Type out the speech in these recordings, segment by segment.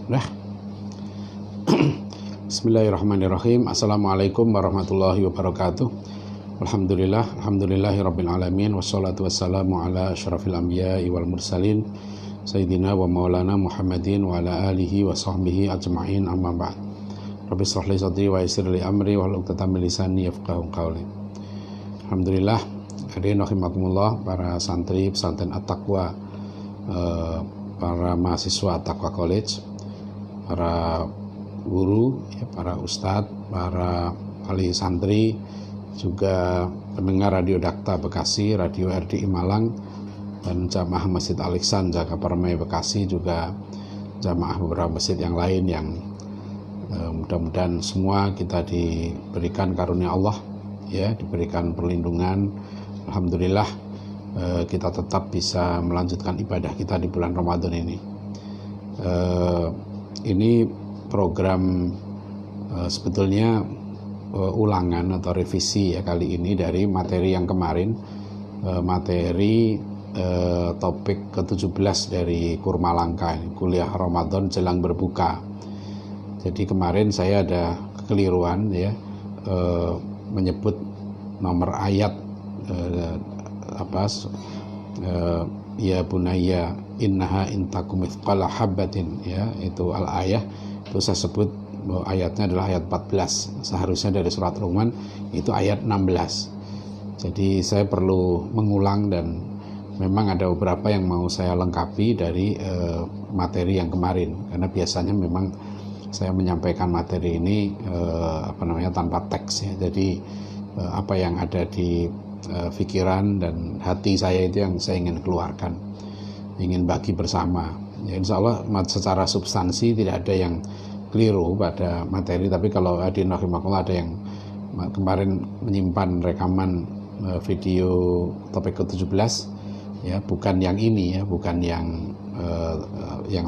Dah. Bismillahirrahmanirrahim. Assalamualaikum warahmatullahi wabarakatuh. Alhamdulillahirabbil alamin wassalatu wassalamu ala asyrafil anbiya'i wal mursalin sayyidina wa maulana Muhammadin wa ala alihi wa sahbihi ajma'in, amma ba'd. Rabbi shrah li sadri wa yassir li amri wahlul 'uqdatam min lisani yafqahu qawli. Alhamdulillah, hadirin rahimakumullah, para santri pesantren At-Taqwa, para mahasiswa At-Taqwa College, para guru, para ustadz, para wali santri, juga pendengar Radio Dakta Bekasi, Radio RDI Malang, dan jamaah Masjid Al-Ihsan Jakarta Permai Bekasi, juga jamaah beberapa masjid yang lain yang mudah-mudahan semua kita diberikan karunia Allah, ya, diberikan perlindungan. Alhamdulillah, kita tetap bisa melanjutkan ibadah kita di bulan Ramadan ini. Ini program sebetulnya ulangan atau revisi ya kali ini dari materi yang kemarin, materi topik ke-17 dari Kurma Langka, kuliah Ramadan jelang berbuka. Jadi kemarin saya ada kekeliruan ya, menyebut nomor ayat ya bunayya innaha intakum mithqala habatin, ya, itu al-ayah. Itu saya sebut bahwa ayatnya adalah ayat 14, seharusnya dari surat Luqman itu ayat 16. Jadi saya perlu mengulang, dan memang ada beberapa yang mau saya lengkapi dari materi yang kemarin, karena biasanya memang saya menyampaikan materi ini tanpa teks ya. Jadi apa yang ada di pikiran dan hati saya itu yang saya ingin keluarkan, ingin bagi bersama. Ya, insya Allah secara substansi tidak ada yang keliru pada materi, tapi kalau hadirin rahimakumullah ada yang kemarin menyimpan rekaman video topik ke-17 ya, bukan yang ini ya, bukan yang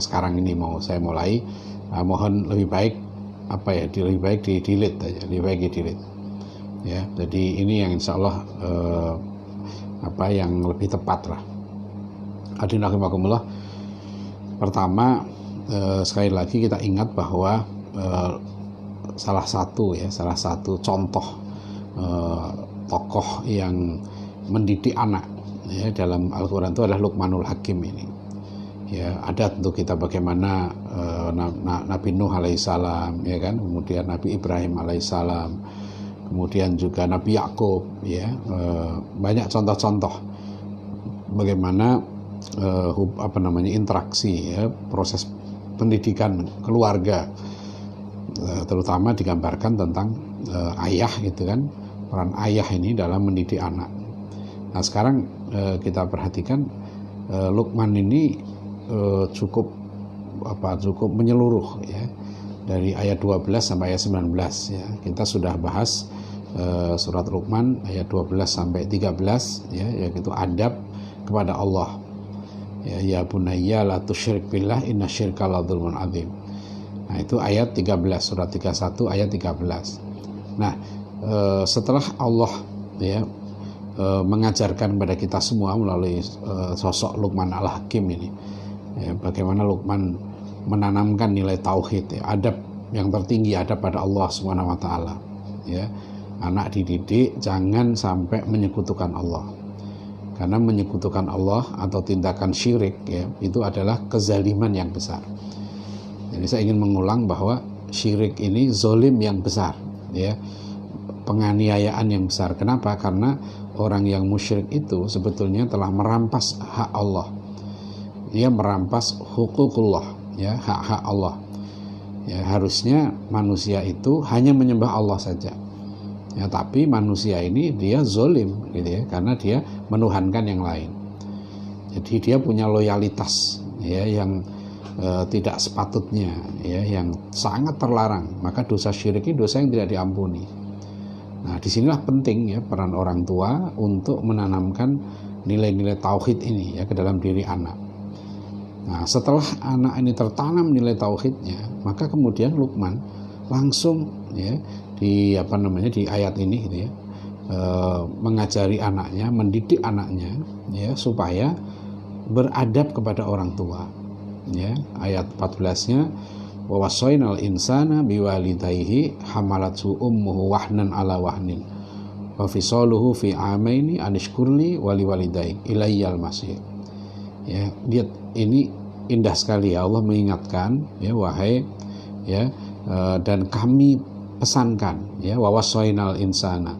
sekarang ini mau saya mulai. Mohon lebih baik lebih baik di delete aja, lebih baik di delete ya. Jadi ini yang insya Allah yang lebih tepat lah. Hadirin rahimakumullah, pertama sekali lagi kita ingat bahwa salah satu contoh tokoh yang mendidik anak ya dalam Al-Quran itu adalah Luqmanul Hakim ini. Ya, ada tentu kita bagaimana Nabi Nuh alaihissalam, ya kan, kemudian Nabi Ibrahim alaihissalam, kemudian juga Nabi Yakub, ya, banyak contoh-contoh bagaimana interaksi ya, proses pendidikan keluarga, terutama digambarkan tentang ayah gitu kan, peran ayah ini dalam mendidik anak. Nah sekarang kita perhatikan Luqman ini cukup menyeluruh ya, dari ayat 12 sampai ayat 19 ya. Kita sudah bahas surat Luqman ayat 12 sampai 13 ya, yaitu adab kepada Allah. Ya bunayya la tusyrik billah innasyirka la dzulmun adzim. Nah, itu ayat 13, surat 31 ayat 13. Nah, setelah Allah ya mengajarkan kepada kita semua melalui sosok Luqman Al-Hakim ini, ya, bagaimana Luqman menanamkan nilai tauhid, ya, adab yang tertinggi, adab pada Allah Subhanahu wa taala, ya. Anak dididik jangan sampai menyekutukan Allah. Karena menyekutukan Allah atau tindakan syirik ya, itu adalah kezaliman yang besar. Jadi saya ingin mengulang bahwa syirik ini zolim yang besar ya, penganiayaan yang besar. Kenapa? Karena orang yang musyrik itu sebetulnya telah merampas hak Allah. Dia merampas huququllah ya, hak-hak Allah. Ya, harusnya manusia itu hanya menyembah Allah saja. Ya, tapi manusia ini dia zolim gitu ya, karena dia menuhankan yang lain. Jadi dia punya loyalitas ya yang tidak sepatutnya ya, yang sangat terlarang. Maka dosa syirik ini dosa yang tidak diampuni. Nah, disinilah penting ya peran orang tua untuk menanamkan nilai-nilai tauhid ini ya ke dalam diri anak. Nah, setelah anak ini tertanam nilai tauhidnya, maka kemudian Luqman langsung ya di ayat ini gitu ya, mengajari anaknya, mendidik anaknya ya supaya beradab kepada orang tua. Ya, ayat 14-nya wa wasainal insana biwalidayhi hamalathu ummuhu wahnan ala wahnin wa fisaluhu fi amaini anishkurli wali walidayk ilayyal masir. Ya, lihat ini indah sekali ya, Allah mengingatkan ya, wahai ya, dan kami pesankan ya, wa wasainal insana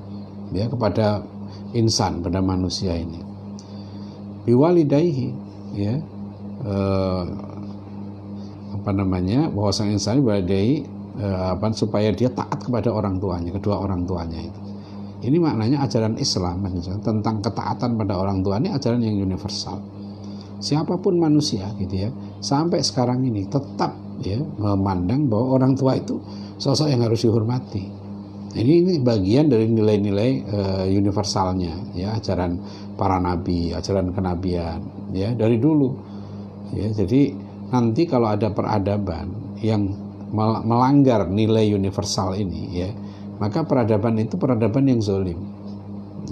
ya, kepada insan, pada manusia ini, biwalidayhi ya, bahwasanya insan biwalidayhi supaya dia taat kepada orang tuanya, kedua orang tuanya itu. Ini maknanya ajaran Islam tentang ketaatan pada orang tua ini ajaran yang universal. Siapapun manusia gitu ya, sampai sekarang ini tetap ya memandang bahwa orang tua itu sosok yang harus dihormati. Ini bagian dari nilai-nilai universalnya ya, ajaran para nabi, ajaran kenabian ya dari dulu. Ya, jadi nanti kalau ada peradaban yang melanggar nilai universal ini ya, maka peradaban itu peradaban yang zalim.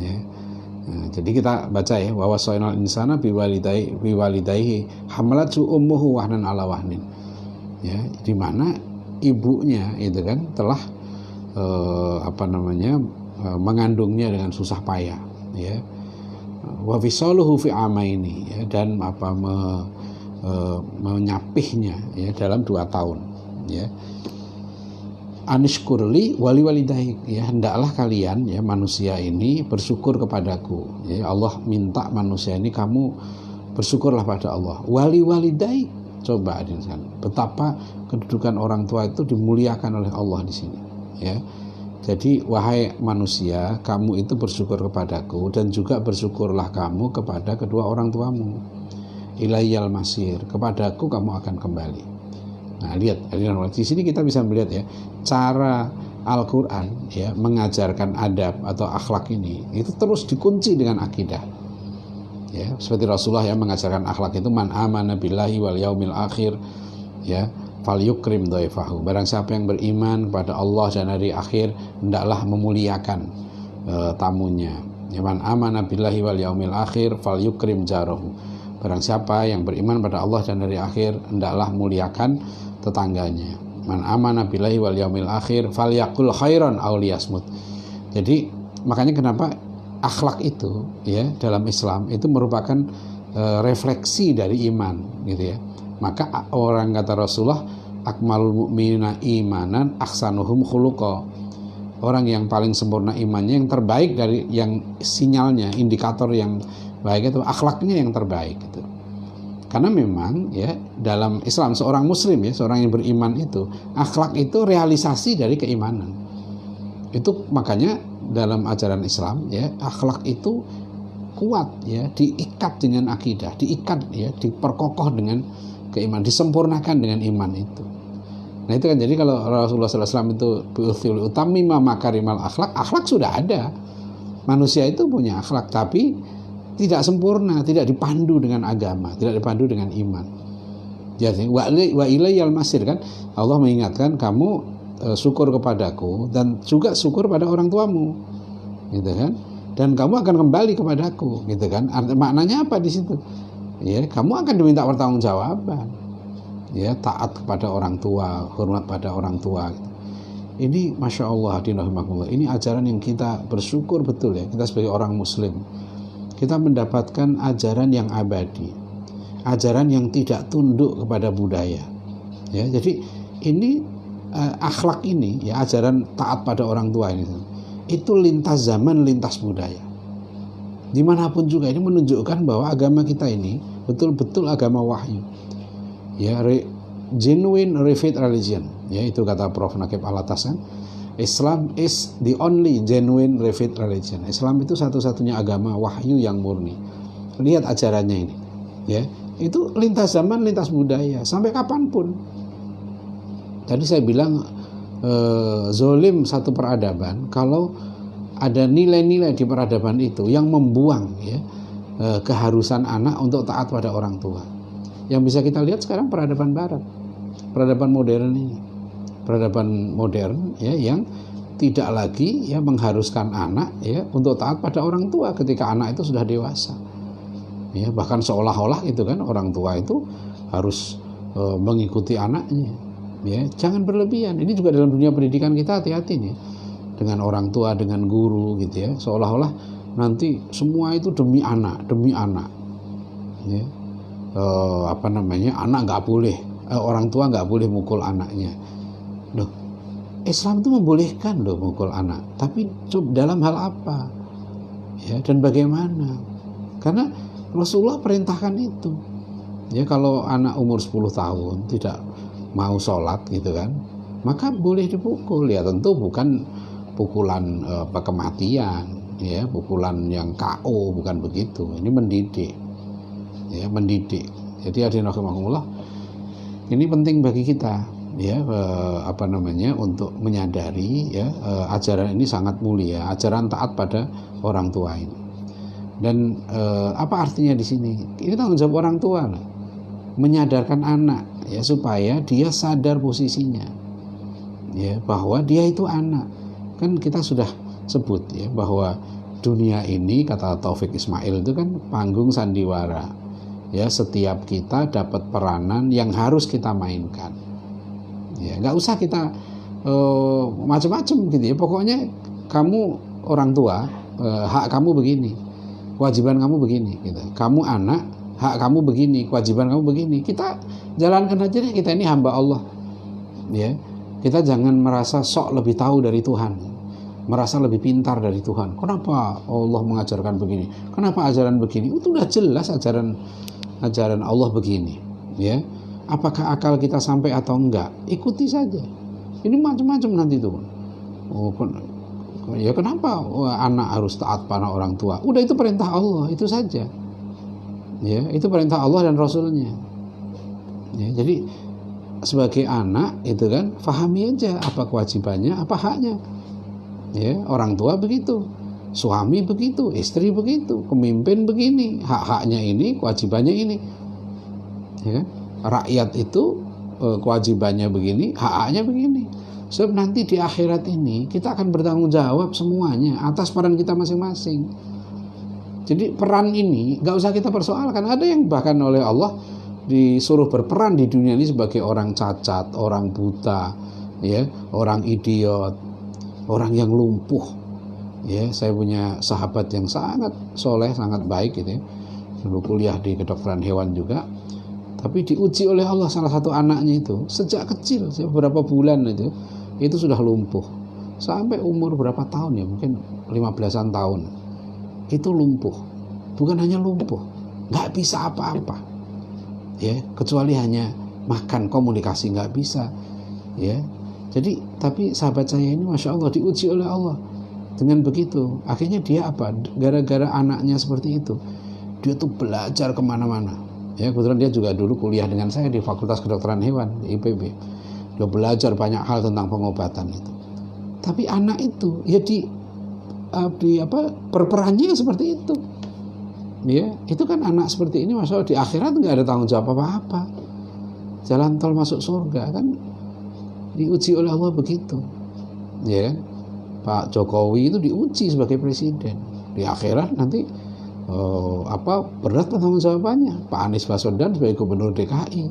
Ya. Nah, jadi kita baca ya, wa wasainal insana biwalidayhi hamalathu ummuhu wahnan ala wahnin. Ya, di mana ibunya itu kan telah mengandungnya dengan susah payah ya. Wa fisaluhu fi amaini ya, dan menyapihnya ya dalam 2 tahun ya. Anishkurli wali walidayk ya, hendaklah kalian ya manusia ini bersyukur kepadaku ya. Allah minta manusia ini kamu bersyukurlah pada Allah. Wali walidayk, coba betapa kedudukan orang tua itu dimuliakan oleh Allah di sini ya. Jadi wahai manusia, kamu itu bersyukur kepadaku dan juga bersyukurlah kamu kepada kedua orang tuamu. Ilayyal masir, kepadaku kamu akan kembali. Nah, lihat di sini kita bisa melihat ya, cara Al-Qur'an ya mengajarkan adab atau akhlak ini itu terus dikunci dengan akidah. Ya, seperti Rasulullah yang mengajarkan akhlak itu, man amana billahi wal yaumil akhir ya, falyukrim dhaifahu. Barang siapa yang beriman kepada Allah dan hari akhir, hendaklah memuliakan tamunya. Ya, man amana billahi wal yaumil akhir falyukrim jarahu. Barang siapa yang beriman pada Allah dan hari akhir, hendaklah muliakan tetangganya. Man amana billahi wal yaumil akhir falyaqul khairan aw liyasmut. Jadi makanya kenapa akhlak itu ya dalam Islam itu merupakan refleksi dari iman gitu ya. Maka orang kata Rasulullah, akmalul mu'minina imanan ahsanuhum khuluqa. Orang yang paling sempurna imannya, yang terbaik dari yang sinyalnya, indikator yang baik itu akhlaknya yang terbaik gitu. Karena memang ya dalam Islam seorang muslim ya, seorang yang beriman itu, akhlak itu realisasi dari keimanan. Itu makanya dalam ajaran Islam ya, akhlak itu kuat ya, diikat dengan akidah, diikat ya, diperkokoh dengan keimanan, disempurnakan dengan iman itu. Nah itu kan, jadi kalau Rasulullah SAW itu bi'uthil utamima makarimal akhlak sudah ada. Manusia itu punya akhlak, tapi tidak sempurna, tidak dipandu dengan agama, tidak dipandu dengan iman. Jadi wa ilayyal masir kan, Allah mengingatkan kamu syukur kepadaku dan juga syukur pada orang tuamu, gitu kan? Dan kamu akan kembali kepadaku, gitu kan? Maknanya apa di situ? Ya, kamu akan diminta pertanggungjawaban. Ya, taat kepada orang tua, hormat pada orang tua. Gitu. Ini masya Allah, ini ajaran yang kita bersyukur betul ya. Kita sebagai orang Muslim, kita mendapatkan ajaran yang abadi, ajaran yang tidak tunduk kepada budaya. Ya, jadi ini akhlak ini, ya ajaran taat pada orang tua ini, itu lintas zaman, lintas budaya. Dimanapun juga ini menunjukkan bahwa agama kita ini betul-betul agama wahyu. Ya, genuine revealed religion. Ya, itu kata Prof. Nakib Al-Atasan. Islam is the only genuine revealed religion. Islam itu satu-satunya agama wahyu yang murni. Lihat ajarannya ini. Ya, itu lintas zaman, lintas budaya, sampai kapanpun. Tadi saya bilang zolim satu peradaban kalau ada nilai-nilai di peradaban itu yang membuang ya keharusan anak untuk taat pada orang tua. Yang bisa kita lihat sekarang peradaban barat, peradaban modern ini, peradaban modern ya yang tidak lagi ya mengharuskan anak ya untuk taat pada orang tua ketika anak itu sudah dewasa. Ya, bahkan seolah-olah itu kan orang tua itu harus mengikuti anaknya. Ya, jangan berlebihan. Ini juga dalam dunia pendidikan kita hati-hati nih dengan orang tua, dengan guru gitu ya. Seolah-olah nanti semua itu demi anak. Ya. Anak nggak boleh, orang tua nggak boleh mukul anaknya. Loh, Islam itu membolehkan loh mukul anak. Tapi dalam hal apa? Ya, dan bagaimana? Karena Rasulullah perintahkan itu. Ya, kalau anak umur 10 tahun tidak mau sholat gitu kan, maka boleh dipukul. Ya tentu bukan pukulan kematian, ya, pukulan yang KO, bukan begitu. Ini mendidik. Ya, mendidik. Jadi hadirin rahimakumullah, ini penting bagi kita ya, untuk menyadari ya, ajaran ini sangat mulia, ajaran taat pada orang tua ini. Dan apa artinya di sini? Ini tanggung jawab orang tua lah, menyadarkan anak ya supaya dia sadar posisinya, ya, bahwa dia itu anak. Kan kita sudah sebut ya bahwa dunia ini, kata Taufik Ismail, itu kan panggung sandiwara. Ya, setiap kita dapat peranan yang harus kita mainkan. Ya, nggak usah kita macam-macam gitu ya. Pokoknya kamu orang tua, hak kamu begini, kewajiban kamu begini gitu. Kamu anak, hak kamu begini, kewajiban kamu begini. Kita jalankan aja deh, kita ini hamba Allah. Ya. Kita jangan merasa sok lebih tahu dari Tuhan, merasa lebih pintar dari Tuhan. Kenapa Allah mengajarkan begini? Kenapa ajaran begini? Itu udah jelas ajaran Allah begini. Ya, apakah akal kita sampai atau enggak? Ikuti saja. Ini macam-macam nanti tuh. Ya kenapa anak harus taat pada orang tua? Udah, itu perintah Allah, itu saja. Ya, itu perintah Allah dan Rasulnya. Ya, jadi sebagai anak itu kan pahami aja apa kewajibannya, apa haknya. Ya, orang tua begitu, suami begitu, istri begitu, pemimpin begini, hak-haknya ini, kewajibannya ini. Ya kan? Rakyat itu kewajibannya begini, hak-haknya begini. Sebab nanti di akhirat ini kita akan bertanggung jawab semuanya atas peran kita masing-masing. Jadi peran ini gak usah kita persoalkan. Ada yang bahkan oleh Allah disuruh berperan di dunia ini sebagai orang cacat, orang buta, ya, orang idiot, orang yang lumpuh. Ya, saya punya sahabat yang sangat soleh, sangat baik gitu ya. Dulu kuliah di kedokteran hewan juga. Tapi diuji oleh Allah, salah satu anaknya itu sejak kecil, beberapa bulan itu sudah lumpuh. Sampai umur berapa tahun ya, mungkin 15-an tahun. Itu lumpuh. Bukan hanya lumpuh, nggak bisa apa-apa. Ya, kecuali hanya makan, komunikasi nggak bisa. Ya. Jadi, tapi sahabat saya ini Masya Allah diuji oleh Allah. Dengan begitu, akhirnya dia apa? Gara-gara anaknya seperti itu, dia tuh belajar kemana-mana. Ya, kebetulan dia juga dulu kuliah dengan saya di Fakultas Kedokteran Hewan di IPB. Dia belajar banyak hal tentang pengobatan itu. Tapi anak itu ya berperannya seperti itu. Ya, itu kan anak seperti ini, Masya Allah, di akhirat nggak ada tanggung jawab apa-apa. Jalan tol masuk surga kan diuji oleh Allah begitu. Ya kan? Pak Jokowi itu diuji sebagai presiden. Di akhirat nanti berat tanggung jawabannya. Pak Anies Baswedan sebagai gubernur DKI.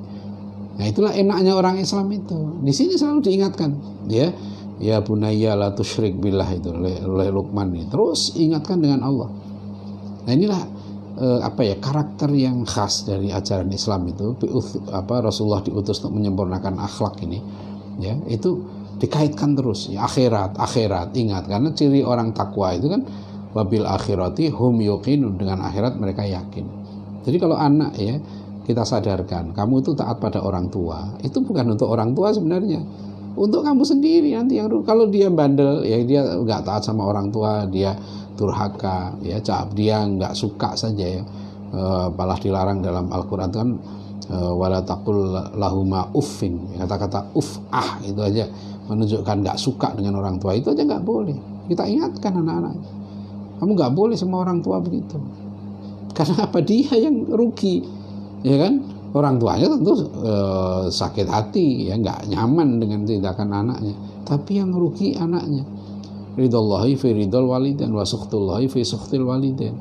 Nah, itulah enaknya orang Islam itu. Di sini selalu diingatkan, ya bunayya la tusyrik billah itu oleh Luqman ini. Terus ingatkan dengan Allah. Nah, inilah karakter yang khas dari ajaran Islam itu. Rasulullah diutus untuk menyempurnakan akhlak ini. Ya, itu dikaitkan terus ya, akhirat ingat, karena ciri orang takwa itu kan wabil akhirati hum yuqinun, dengan akhirat mereka yakin. Jadi kalau anak ya kita sadarkan, kamu itu taat pada orang tua, itu bukan untuk orang tua sebenarnya, untuk kamu sendiri nanti. Yang kalau dia bandel ya, dia nggak taat sama orang tua, dia durhaka ya, dia nggak suka saja ya, malah dilarang dalam Al-Quran kan, wala taqul lahuma uffin, kata-kata itu aja menunjukkan nggak suka dengan orang tua, itu aja nggak boleh. Kita ingatkan anak-anak, kamu nggak boleh sama orang tua begitu, karena apa? Dia yang rugi, ya kan? Orang tuanya tentu sakit hati ya, nggak nyaman dengan tindakan anaknya, tapi yang rugi anaknya. Ridallahi fi ridal walidain wa sukhtullahi fi sukhtil walidain.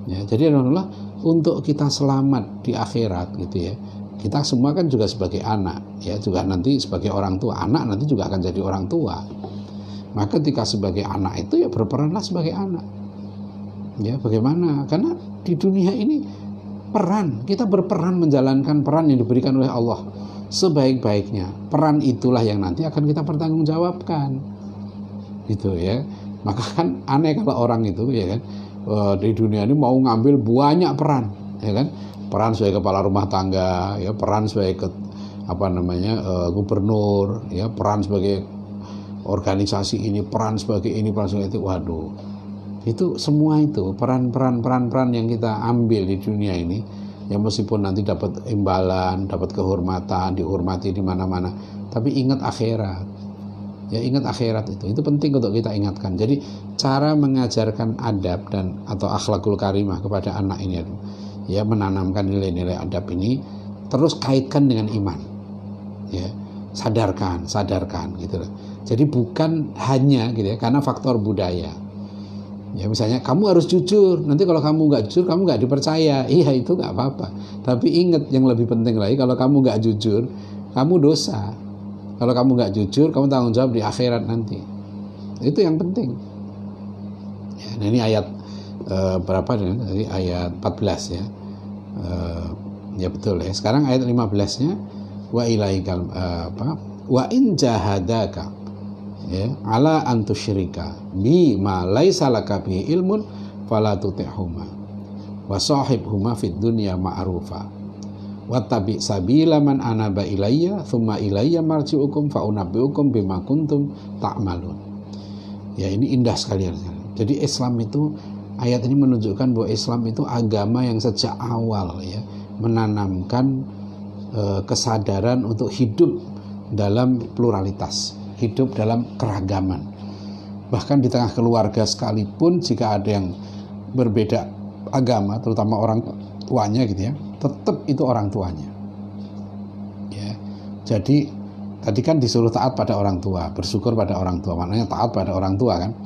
Ya, jadi alhamdulillah untuk kita selamat di akhirat gitu ya, Kita semua kan juga sebagai anak, ya, juga nanti sebagai orang tua. Anak nanti juga akan jadi orang tua. Maka ketika sebagai anak itu ya berperanlah sebagai anak. Ya, bagaimana? Karena di dunia ini kita berperan menjalankan peran yang diberikan oleh Allah sebaik-baiknya. Peran itulah yang nanti akan kita pertanggungjawabkan. Gitu ya. Maka kan aneh kalau orang itu, ya kan, di dunia ini mau ngambil banyak peran, ya kan, peran sebagai kepala rumah tangga, ya, peran sebagai gubernur, ya, peran sebagai organisasi ini, peran sebagai ini, peran sebagai itu. Waduh, itu semua itu peran yang kita ambil di dunia ini, ya, meskipun nanti dapat imbalan, dapat kehormatan, dihormati di mana-mana, tapi ingat akhirat. Ya, ingat akhirat itu penting untuk kita ingatkan. Jadi cara mengajarkan adab dan atau akhlakul karimah kepada anak ini, ya, menanamkan nilai-nilai adab ini, terus kaitkan dengan iman, ya, sadarkan gitu. Jadi bukan hanya gitu ya, karena faktor budaya. Ya, misalnya kamu harus jujur, nanti kalau kamu nggak jujur kamu nggak dipercaya. Iya, itu nggak apa-apa. Tapi ingat yang lebih penting lagi, kalau kamu nggak jujur, kamu dosa. Kalau kamu nggak jujur, kamu tanggung jawab di akhirat nanti. Itu yang penting. Ya, nah ini ayat berapa nih? Tadi ayat 14 ya. Ya betul ya. Sekarang ayat 15-nya wa ilaikal wa in jahadaka, ya, ala an tusyrika bi ma laisa laka bi ilmun fala tuti'huma wa sahibhuma fid dunya ma'rufa wattabi sabila man anaba ilayya thumma ilayya marji'ukum fa unabbi'ukum bima kuntum ta'malun. Ya, ini indah sekali. Jadi Islam itu, ayat ini menunjukkan bahwa Islam itu agama yang sejak awal, ya, menanamkan kesadaran untuk hidup dalam pluralitas, hidup dalam keragaman. Bahkan di tengah keluarga sekalipun, jika ada yang berbeda agama, terutama orang tuanya gitu ya, tetap itu orang tuanya. Ya. Jadi tadi kan disuruh taat pada orang tua, bersyukur pada orang tua, maknanya taat pada orang tua kan.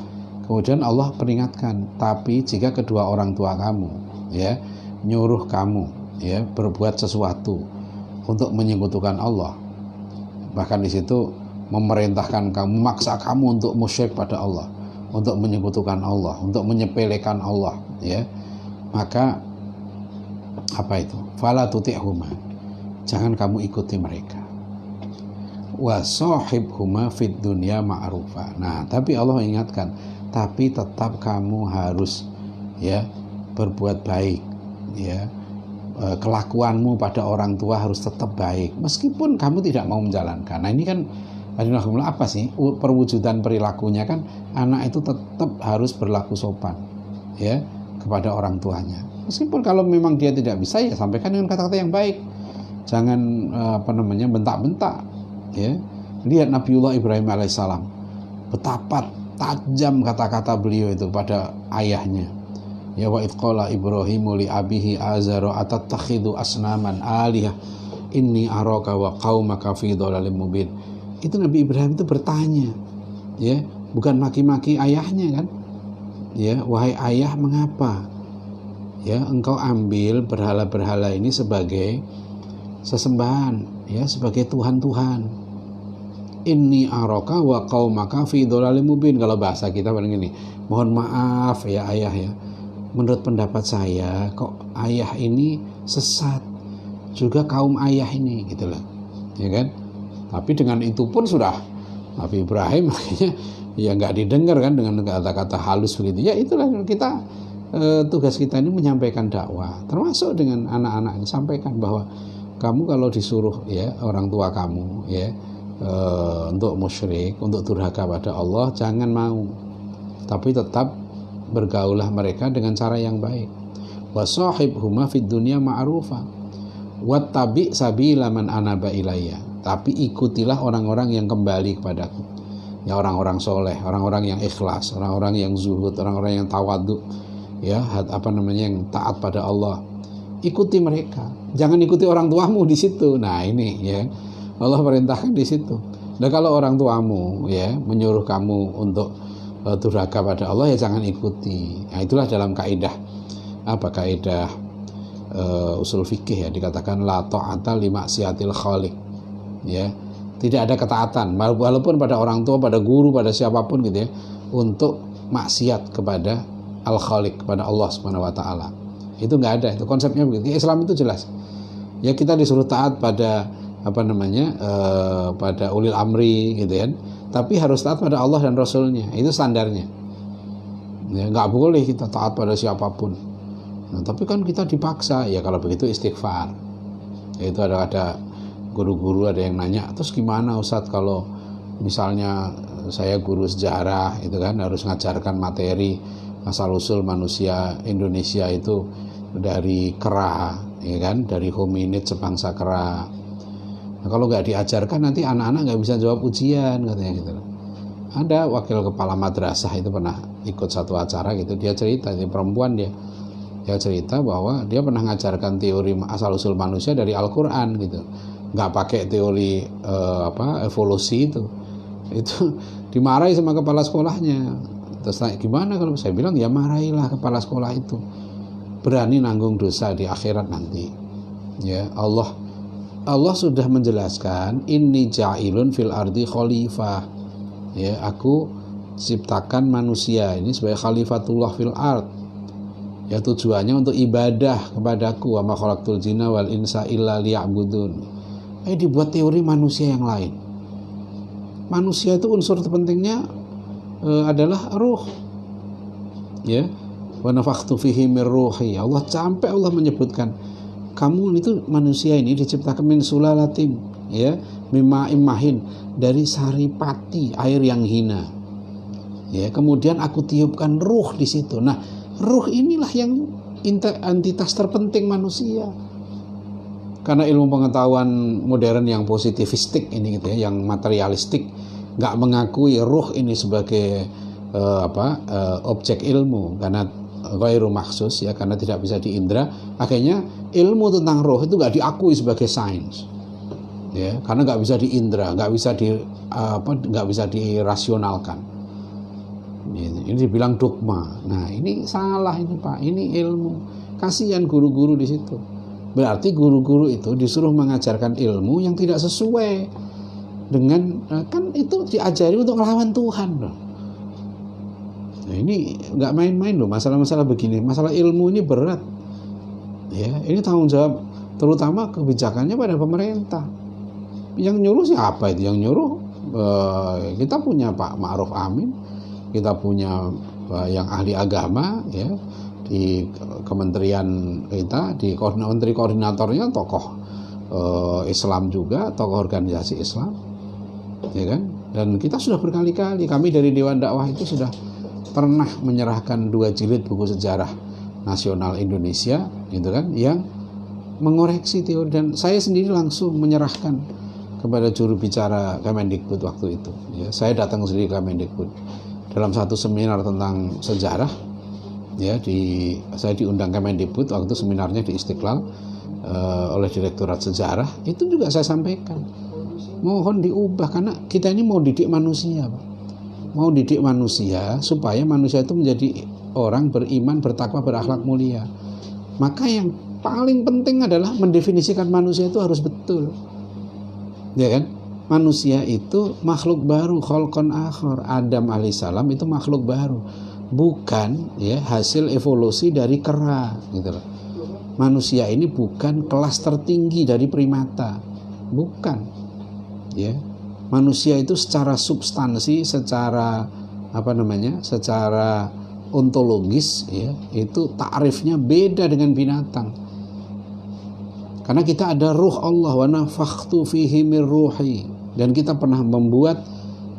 Kemudian Allah peringatkan, tapi jika kedua orang tua kamu, ya, nyuruh kamu, ya, berbuat sesuatu untuk menyekutukan Allah, bahkan di situ memerintahkan kamu, memaksa kamu untuk musyrik pada Allah, untuk menyekutukan Allah, untuk menyepelekan Allah, ya, maka apa itu? Fala tuti'huma, jangan kamu ikuti mereka. Wa sahibhuma fid dunya ma'rufa. Nah, tapi Allah ingatkan, tapi tetap kamu harus, ya, berbuat baik, ya. Kelakuanmu pada orang tua harus tetap baik meskipun kamu tidak mau menjalankan. Nah, ini kan apa sih perwujudan perilakunya? Kan anak itu tetap harus berlaku sopan, ya, kepada orang tuanya. Meskipun kalau memang dia tidak bisa, ya sampaikan dengan kata-kata yang baik. Jangan bentak-bentak, ya. Lihat Nabiullah Ibrahim alaihissalam, betapa tajam kata-kata beliau itu pada ayahnya. Ya, wa idh qala Ibrahimu li abihi azara atattakhidhu asnaman alihah inni araka wa qaumaka fi dhalalim mubin. Itu Nabi Ibrahim itu bertanya, ya, bukan maki-maki ayahnya kan. Ya, wahai ayah, mengapa, ya, engkau ambil berhala-berhala ini sebagai sesembahan, ya, sebagai Tuhan-Tuhan. Inni araka wa qaumaka fi dhalalim mubin. Kalau bahasa kita paling gini, mohon maaf ya ayah, ya, menurut pendapat saya kok ayah ini sesat, juga kaum ayah ini, gitu loh, ya kan. Tapi dengan itu pun sudah Nabi Ibrahim akhirnya ya nggak didengar kan dengan kata-kata halus begitu. Ya itulah kita, tugas kita ini menyampaikan dakwah, termasuk dengan anak-anak ini, sampaikan bahwa kamu kalau disuruh, ya, orang tua kamu, ya, untuk musyrik, untuk durhaka pada Allah, jangan mau, tapi tetap bergaulah mereka dengan cara yang baik. Wa sahibhuma fid dunya ma'rufa wattabi sabila man anaba ilayya, tapi ikutilah orang-orang yang kembali kepadaku, ya, orang-orang soleh, orang-orang yang ikhlas, orang-orang yang zuhud, orang-orang yang tawadhu, ya, yang taat pada Allah. Ikuti mereka, jangan ikuti orang tuamu di situ. Nah, ini, ya, Allah perintahkan di situ. Dan kalau orang tuamu, ya, menyuruh kamu untuk durhaka pada Allah, ya jangan ikuti. Nah, itulah dalam kaidah usul fikih ya, dikatakan la ta'ata li maksiatil khaliq, ya. Tidak ada ketaatan walaupun pada orang tua, pada guru, pada siapapun gitu ya, untuk maksiat kepada al-khaliq, kepada Allah Subhanahu wa taala. Itu enggak ada, itu konsepnya begitu. Islam itu jelas. Ya, kita disuruh taat pada pada ulil amri gitu kan. Tapi harus taat pada Allah dan Rasulnya. Itu standarnya. Ya, nggak boleh kita taat pada siapapun. Nah, tapi kan kita dipaksa. Ya kalau begitu istighfar. Ya, itu ada guru-guru ada yang nanya, terus gimana Ustadz kalau misalnya saya guru sejarah itu kan harus ngajarkan materi asal usul manusia Indonesia itu dari kera, ya kan, dari hominid sebangsa kera. Nah, kalau nggak diajarkan nanti anak-anak nggak bisa jawab ujian katanya gitu. Ada wakil kepala madrasah itu pernah ikut satu acara gitu, dia cerita, ini perempuan dia cerita bahwa dia pernah ngajarkan teori asal usul manusia dari Al-Quran gitu, nggak pakai teori evolusi itu dimarahi sama kepala sekolahnya. Terus gimana kalau saya bilang ya marahilah kepala sekolah itu, berani nanggung dosa di akhirat nanti. Ya Allah sudah menjelaskan inni ja'ilun fil ardi khalifah. Ya, aku ciptakan manusia ini sebagai khalifatullah fil ard. Ya, tujuannya untuk ibadah kepadaku, wa ma khalaqtul jinna wal insa illa liya'budun. Dibuat teori manusia yang lain. Manusia itu unsur terpentingnya adalah ruh. Ya, wa nafakhtu fihi mir ruhi. Allah sampai Allah menyebutkan kamu itu manusia ini diciptakan min sulalatim, ya, mimma immahin, dari saripati, air yang hina. Ya, kemudian aku tiupkan ruh di situ. Nah, ruh inilah yang entitas terpenting manusia. Karena ilmu pengetahuan modern yang positivistik ini gitu ya, yang materialistik, nggak mengakui ruh ini sebagai objek ilmu karena ghairu maksus, ya, karena tidak bisa diindra. Akhirnya ilmu tentang roh itu nggak diakui sebagai sains, ya, karena nggak bisa diindra, nggak bisa dirasionalkan. Ini dibilang dogma. Nah, ini salah ini Pak, ini ilmu. Kasihan guru-guru di situ. Berarti guru-guru itu disuruh mengajarkan ilmu yang tidak sesuai dengan, kan itu diajari untuk melawan Tuhan loh. Nah, ini nggak main-main loh, masalah-masalah begini, masalah ilmu ini berat. Ya, ini tanggung jawab terutama kebijakannya pada pemerintah. Yang nyuruh siapa itu? Yang nyuruh kita punya Pak Ma'ruf Amin, kita punya yang ahli agama, ya, di kementerian kita, di menteri koordinatornya tokoh Islam juga, tokoh organisasi Islam, ya kan? Dan kita sudah berkali-kali, kami dari Dewan Dakwah itu sudah pernah menyerahkan 2 jilid buku sejarah nasional Indonesia, gitu kan, yang mengoreksi teori, dan saya sendiri langsung menyerahkan kepada juru bicara Kemendikbud waktu itu. Ya, saya datang sendiri ke Kemendikbud dalam satu seminar tentang sejarah. Ya, saya diundang Kemendikbud waktu seminarnya di Istiqlal oleh Direktorat Sejarah. Itu juga saya sampaikan, mohon diubah karena kita ini mau didik manusia, Pak. Mau didik manusia supaya manusia itu menjadi orang beriman, bertakwa, berakhlak mulia. Maka yang paling penting adalah mendefinisikan manusia itu harus betul. Ya kan? Manusia itu makhluk baru, khalqan akhar. Adam alaihissalam itu makhluk baru, bukan ya hasil evolusi dari kera gitu loh. Manusia ini bukan kelas tertinggi dari primata. Bukan. Ya. Manusia itu secara substansi, secara secara ontologis, ya, itu takrifnya beda dengan binatang. Karena kita ada ruh Allah, wa nafakhtu fihi mir ruhi, dan kita pernah membuat,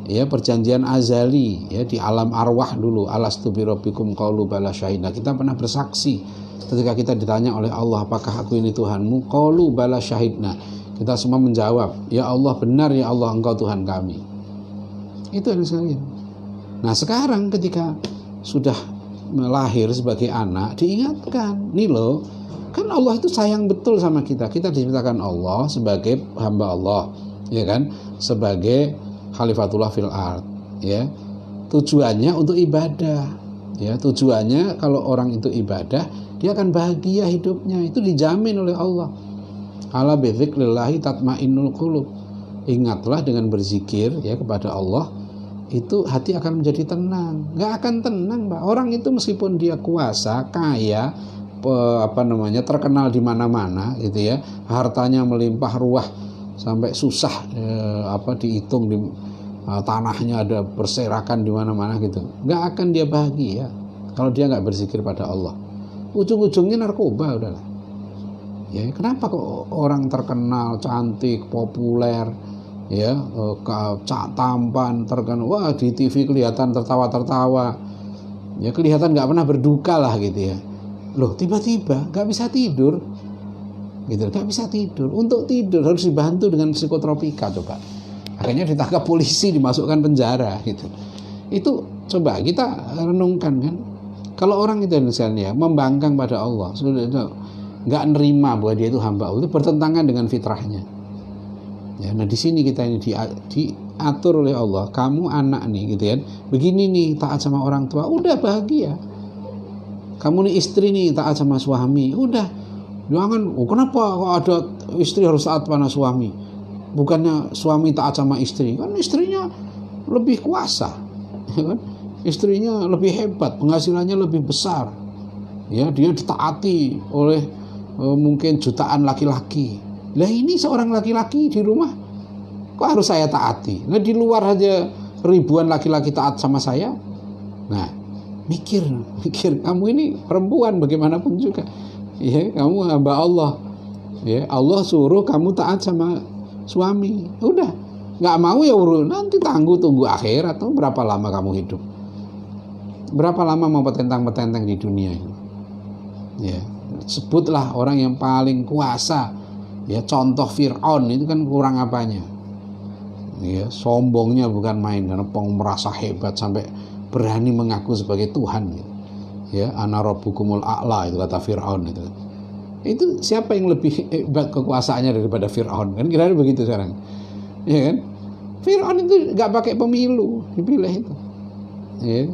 ya, perjanjian azali, ya, di alam arwah dulu, alastu bi rabbikum qalu bala syahidna. Kita pernah bersaksi ketika kita ditanya oleh Allah, apakah aku ini Tuhanmu? Qalu bala syahidna. Kita semua menjawab, ya Allah, benar ya Allah, engkau Tuhan kami. Itu yang sekalian. Nah, sekarang ketika sudah lahir sebagai anak, diingatkan, nih loh, kan Allah itu sayang betul sama kita. Kita diciptakan Allah sebagai hamba Allah, ya kan, sebagai khalifatullah fil ard, ya. Tujuannya untuk ibadah, ya. Tujuannya kalau orang itu ibadah, dia akan bahagia hidupnya, itu dijamin oleh Allah. Ala bi dzikrillahi tatmainnul qulub. Ingatlah dengan berzikir ya kepada Allah, itu hati akan menjadi tenang. Nggak akan tenang, Mbak. Orang itu meskipun dia kuasa, kaya, terkenal di mana-mana gitu ya, hartanya melimpah ruah sampai susah dihitung, di tanahnya ada berserakan di mana-mana gitu, nggak akan dia bahagia kalau dia nggak berzikir pada Allah. Ujung-ujungnya narkoba udahlah. Ya, kenapa kok orang terkenal, cantik, populer, ya, tampan, terkenal, wah di TV kelihatan tertawa-tertawa, ya kelihatan nggak pernah berduka lah gitu ya. Loh, tiba-tiba nggak bisa tidur, gitu, nggak bisa tidur. Untuk tidur harus dibantu dengan psikotropika, coba. Akhirnya ditangkap polisi, dimasukkan penjara, gitu. Itu coba kita renungkan kan. Kalau orang itu misalnya membangkang pada Allah, sudah nggak nerima bahwa dia itu hamba Allah, itu bertentangan dengan fitrahnya. Ya, nah di sini kita ini diatur oleh Allah, kamu anak nih gitu ya, begini nih taat sama orang tua, udah bahagia. Kamu nih istri nih taat sama suami, udah. Jangan, kenapa kok ada istri harus taat pada suami? Bukannya suami taat sama istri, kan istrinya lebih kuasa, ya kan? Istrinya lebih hebat, penghasilannya lebih besar. Ya, dia ditaati oleh mungkin jutaan laki-laki. Lah ini seorang laki-laki di rumah, kok harus saya taati? Nah di luar aja ribuan laki-laki taat sama saya. Nah, mikir kamu ini perempuan bagaimanapun juga. Ya, kamu hamba Allah. Ya, Allah suruh kamu taat sama suami. Udah, nggak mau ya nanti tunggu akhirat. Tuh berapa lama kamu hidup? Berapa lama mau petentang-petentang di dunia ini? Ya, sebutlah orang yang paling kuasa. Ya, contoh Fir'aun itu kan kurang apanya. Ya, sombongnya bukan main, karena merasa hebat sampai berani mengaku sebagai Tuhan. Gitu. Ya, ana rabbukumul a'la itu kata Fir'aun itu. Itu siapa yang lebih hebat kekuasaannya daripada Fir'aun? Kan kira-kira begitu sekarang. Ya kan? Fir'aun itu nggak pakai pemilu, dipilih itu. Ya,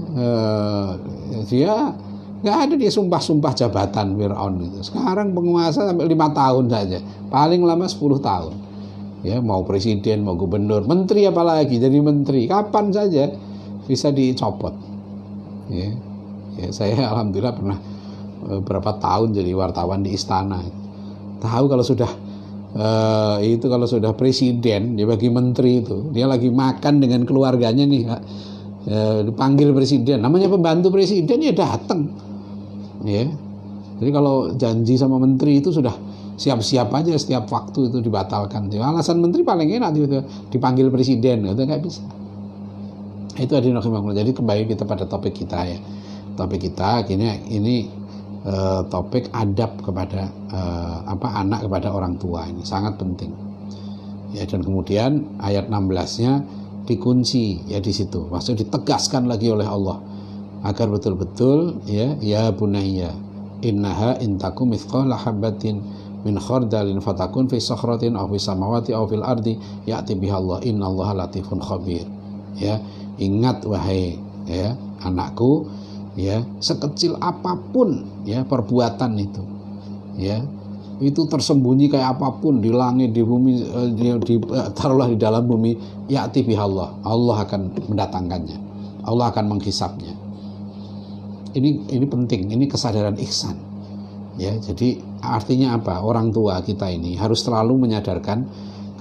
dia nggak ada, dia sumpah jabatan Fir'aun itu. Sekarang penguasa sampai 5 tahun saja, paling lama 10 tahun. Ya, mau presiden, mau gubernur, menteri apalagi jadi menteri, kapan saja bisa dicopot. Ya, saya alhamdulillah pernah berapa tahun jadi wartawan di istana. Tahu kalau sudah kalau sudah presiden, dia bagi menteri itu, dia lagi makan dengan keluarganya nih, dipanggil presiden, namanya pembantu presiden ya datang. Ya, jadi kalau janji sama menteri itu sudah siap-siap aja, setiap waktu itu dibatalkan. Alasan menteri paling enak itu dipanggil presiden, itu nggak bisa. Itu adinul. Jadi kembali kita pada topik kita ya. Topik kita ini topik adab kepada anak kepada orang tua, ini sangat penting. Ya, dan kemudian ayat 16-nya dikunci ya di situ. Maksudnya ditegaskan lagi oleh Allah agar betul-betul ya bunayya innaha intakum mithqala habatin min khardalin fatakun fi sakhratin aw fi samawati aw fil ardi ya'ti bihallah innallaha latifun khabir. Ya, ingat wahai ya anakku, ya sekecil apapun ya perbuatan itu, ya itu tersembunyi kayak apapun di langit, di bumi, taruhlah di dalam bumi, ya'ti bihallah, Allah akan mendatangkannya, Allah akan menghisapnya. Ini penting, ini kesadaran ihsan. Ya, jadi artinya apa? Orang tua kita ini harus selalu menyadarkan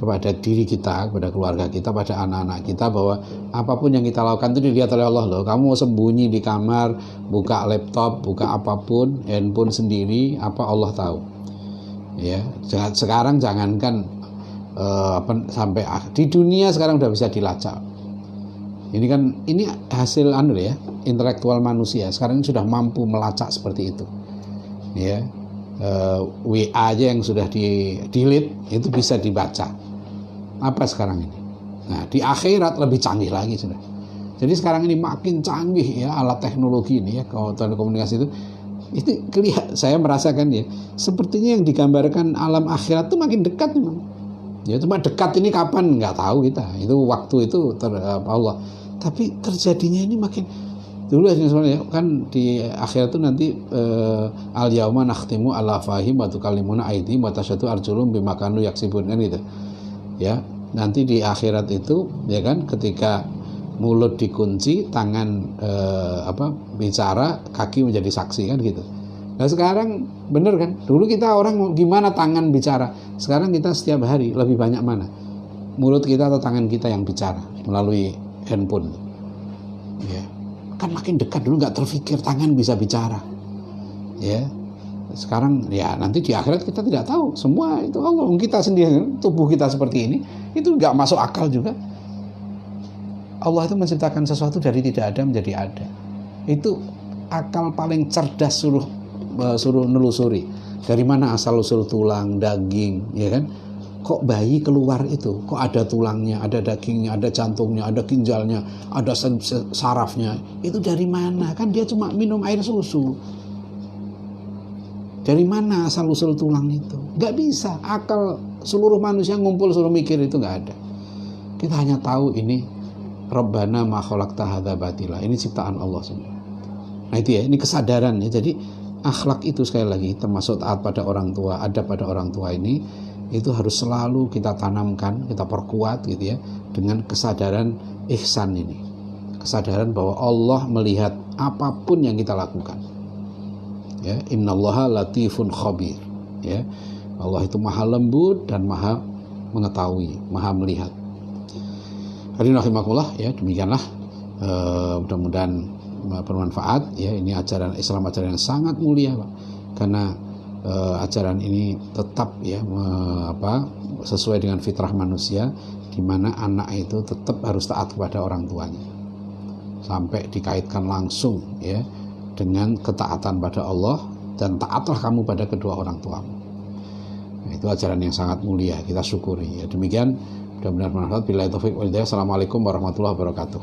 kepada diri kita, kepada keluarga kita, pada anak-anak kita bahwa apapun yang kita lakukan itu dilihat oleh Allah loh. Kamu sembunyi di kamar, buka laptop, buka apapun, handphone sendiri, apa Allah tahu. Ya, sekarang jangankan sampai di dunia sekarang udah bisa dilacak. Ini kan hasil ya, intelektual manusia. Sekarang sudah mampu melacak seperti itu. Ya. WA aja yang sudah di-delete itu bisa dibaca. Apa sekarang ini? Nah, di akhirat lebih canggih lagi sudah. Jadi sekarang ini makin canggih ya alat teknologi ini ya, kalau telekomunikasi itu kelihatan, saya merasakan ya, sepertinya yang digambarkan alam akhirat itu makin dekat memang. Ya, cuma dekat ini kapan nggak tahu kita. Itu waktu itu Allah. Tapi terjadinya ini makin Dulu sebenarnya kan di akhirat itu nanti al yauma nakhtimu ala fahim wa tukallimuna aydihim wa tashhadu arjulum bima kanu yaksibun, kan gitu. Ya, nanti di akhirat itu ya kan, ketika mulut dikunci, tangan bicara, kaki menjadi saksi, kan gitu. Nah sekarang bener kan, dulu kita orang gimana tangan bicara, sekarang kita setiap hari lebih banyak mana mulut kita atau tangan kita yang bicara melalui handphone, ya kan makin dekat. Dulu nggak terfikir tangan bisa bicara, ya sekarang ya nanti di akhirat kita tidak tahu, semua itu Allah. Kita sendiri, tubuh kita seperti ini, itu nggak masuk akal juga. Allah itu menciptakan sesuatu dari tidak ada menjadi ada. Itu akal paling cerdas suruh nelusuri. Dari mana asal usul tulang, daging, ya kan? Kok bayi keluar itu, kok ada tulangnya, ada dagingnya, ada jantungnya, ada ginjalnya, ada sarafnya. Itu dari mana? Kan dia cuma minum air susu. Dari mana asal usul tulang itu? Gak bisa. Akal seluruh manusia ngumpul suruh mikir itu gak ada. Kita hanya tahu ini Rabbana ma khalaqta hadza batila. Ini ciptaan Allah semua. Nah itu ya, ini kesadaran ya. Jadi akhlak itu sekali lagi termasuk taat pada orang tua, adab pada orang tua ini, itu harus selalu kita tanamkan, kita perkuat gitu ya, dengan kesadaran ihsan ini. Kesadaran bahwa Allah melihat apapun yang kita lakukan. Ya, innallaha latifun khabir. Ya. Allah itu maha lembut dan maha mengetahui, maha melihat. Hadirin rahimakumullah, ya demikianlah, mudah-mudahan bermanfaat ya. Ini ajaran Islam, ajaran yang sangat mulia, Pak. Karena ajaran ini tetap ya sesuai dengan fitrah manusia, di mana anak itu tetap harus taat kepada orang tuanya, sampai dikaitkan langsung ya dengan ketaatan pada Allah, dan taatlah kamu pada kedua orang tuamu. Nah, itu ajaran yang sangat mulia, kita syukuri ya. Demikian, mudah-mudahan bermanfaat. Billahi taufiq wal hidayah. Assalamualaikum warahmatullahi wabarakatuh.